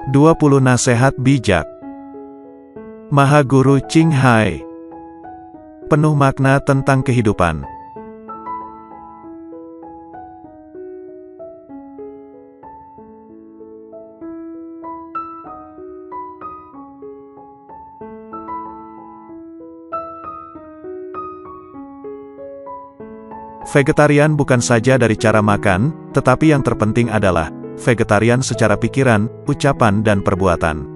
20 Nasihat Bijak Maha Guru Ching Hai. Penuh makna tentang kehidupan. Vegetarian bukan saja dari cara makan, tetapi yang terpenting adalah vegetarian secara pikiran, ucapan dan perbuatan.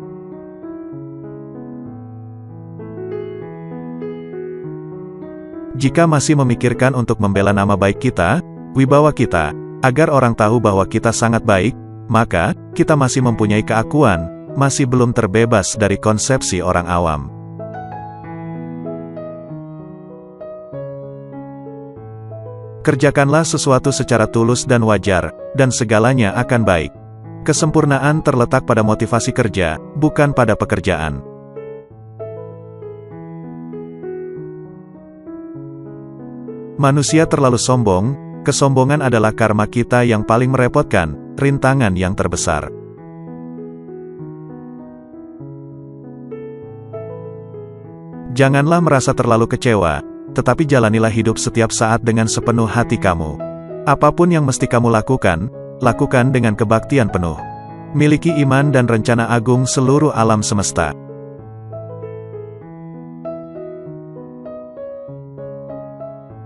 Jika masih memikirkan untuk membela nama baik kita, wibawa kita, agar orang tahu bahwa kita sangat baik, maka kita masih mempunyai keakuan, masih belum terbebas dari konsepsi orang awam. Kerjakanlah sesuatu secara tulus dan wajar, dan segalanya akan baik. Kesempurnaan terletak pada motivasi kerja, bukan pada pekerjaan. Manusia terlalu sombong, kesombongan adalah karma kita yang paling merepotkan, rintangan yang terbesar. Janganlah merasa terlalu kecewa, tetapi jalanilah hidup setiap saat dengan sepenuh hati kamu. Apapun yang mesti kamu lakukan, lakukan dengan kebaktian penuh. Miliki iman dan rencana agung seluruh alam semesta.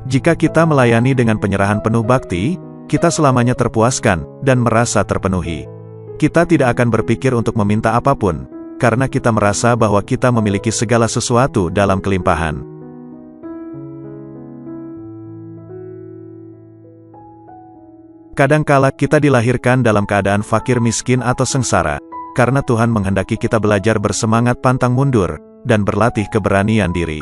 Jika kita melayani dengan penyerahan penuh bakti, kita selamanya terpuaskan dan merasa terpenuhi. Kita tidak akan berpikir untuk meminta apapun, karena kita merasa bahwa kita memiliki segala sesuatu dalam kelimpahan. Kadangkala kita dilahirkan dalam keadaan fakir miskin atau sengsara, karena Tuhan menghendaki kita belajar bersemangat pantang mundur, dan berlatih keberanian diri.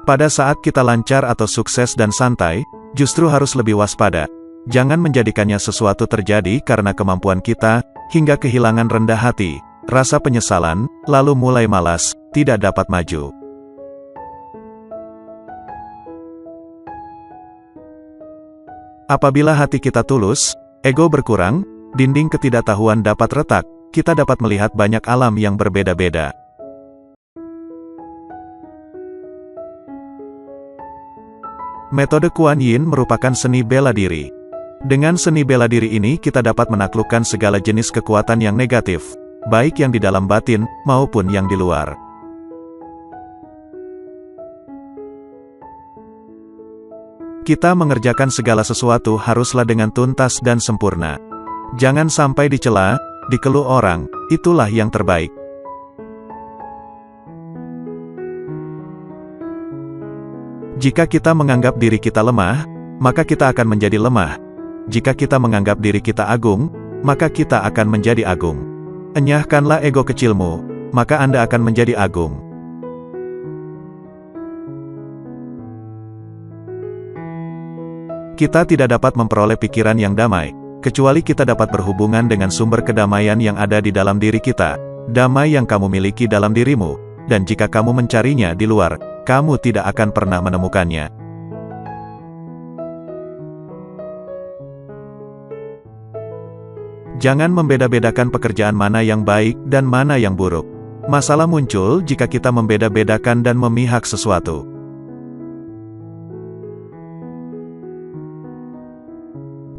Pada saat kita lancar atau sukses dan santai, justru harus lebih waspada. Jangan menjadikannya sesuatu terjadi karena kemampuan kita, hingga kehilangan rendah hati, rasa penyesalan, lalu mulai malas, tidak dapat maju. Apabila hati kita tulus, ego berkurang, dinding ketidaktahuan dapat retak, kita dapat melihat banyak alam yang berbeda-beda. Metode Kuan Yin merupakan seni bela diri. Dengan seni bela diri ini kita dapat menaklukkan segala jenis kekuatan yang negatif, baik yang di dalam batin, maupun yang di luar. Kita mengerjakan segala sesuatu haruslah dengan tuntas dan sempurna. Jangan sampai dicela, dikeluh orang, itulah yang terbaik. Jika kita menganggap diri kita lemah, maka kita akan menjadi lemah. Jika kita menganggap diri kita agung, maka kita akan menjadi agung. Enyahkanlah ego kecilmu, maka Anda akan menjadi agung. Kita tidak dapat memperoleh pikiran yang damai, kecuali kita dapat berhubungan dengan sumber kedamaian yang ada di dalam diri kita, damai yang kamu miliki dalam dirimu, dan jika kamu mencarinya di luar, kamu tidak akan pernah menemukannya. Jangan membeda-bedakan pekerjaan mana yang baik dan mana yang buruk. Masalah muncul jika kita membeda-bedakan dan memihak sesuatu.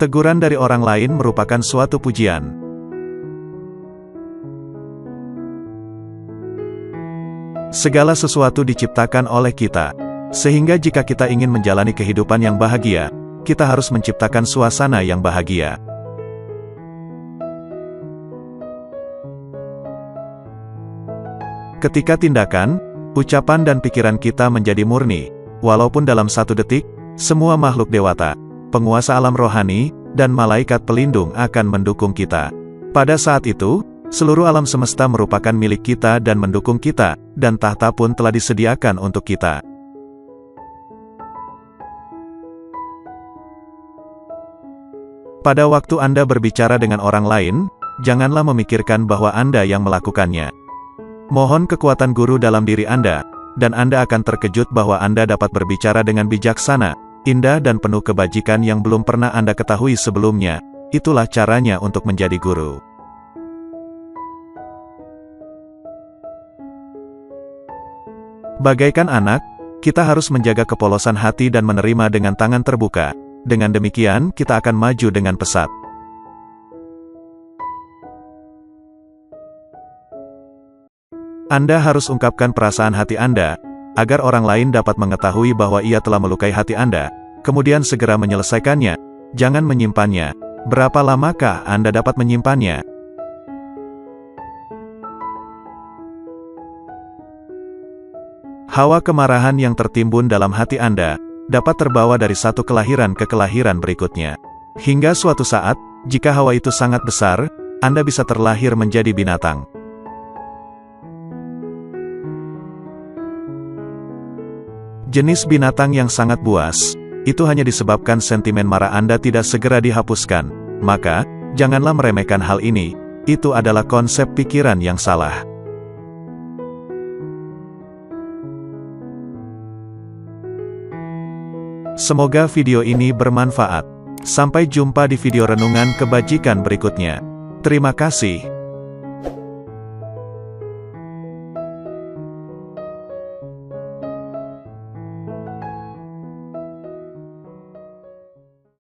Teguran dari orang lain merupakan suatu pujian. Segala sesuatu diciptakan oleh kita, sehingga jika kita ingin menjalani kehidupan yang bahagia, kita harus menciptakan suasana yang bahagia. Ketika tindakan, ucapan dan pikiran kita menjadi murni, walaupun dalam satu detik, semua makhluk dewata, penguasa alam rohani, dan malaikat pelindung akan mendukung kita. Pada saat itu, seluruh alam semesta merupakan milik kita dan mendukung kita, dan tahta pun telah disediakan untuk kita. Pada waktu Anda berbicara dengan orang lain, janganlah memikirkan bahwa Anda yang melakukannya. Mohon kekuatan guru dalam diri Anda, dan Anda akan terkejut bahwa Anda dapat berbicara dengan bijaksana, indah dan penuh kebajikan yang belum pernah Anda ketahui sebelumnya. Itulah caranya untuk menjadi guru. Bagaikan anak, kita harus menjaga kepolosan hati dan menerima dengan tangan terbuka. Dengan demikian, kita akan maju dengan pesat. Anda harus ungkapkan perasaan hati Anda, agar orang lain dapat mengetahui bahwa ia telah melukai hati Anda, kemudian segera menyelesaikannya, jangan menyimpannya. Berapa lamakah Anda dapat menyimpannya? Hawa kemarahan yang tertimbun dalam hati Anda, dapat terbawa dari satu kelahiran ke kelahiran berikutnya. Hingga suatu saat, jika hawa itu sangat besar, Anda bisa terlahir menjadi binatang. Jenis binatang yang sangat buas, itu hanya disebabkan sentimen marah Anda tidak segera dihapuskan. Maka, janganlah meremehkan hal ini, itu adalah konsep pikiran yang salah. Semoga video ini bermanfaat. Sampai jumpa di video renungan kebajikan berikutnya. Terima kasih.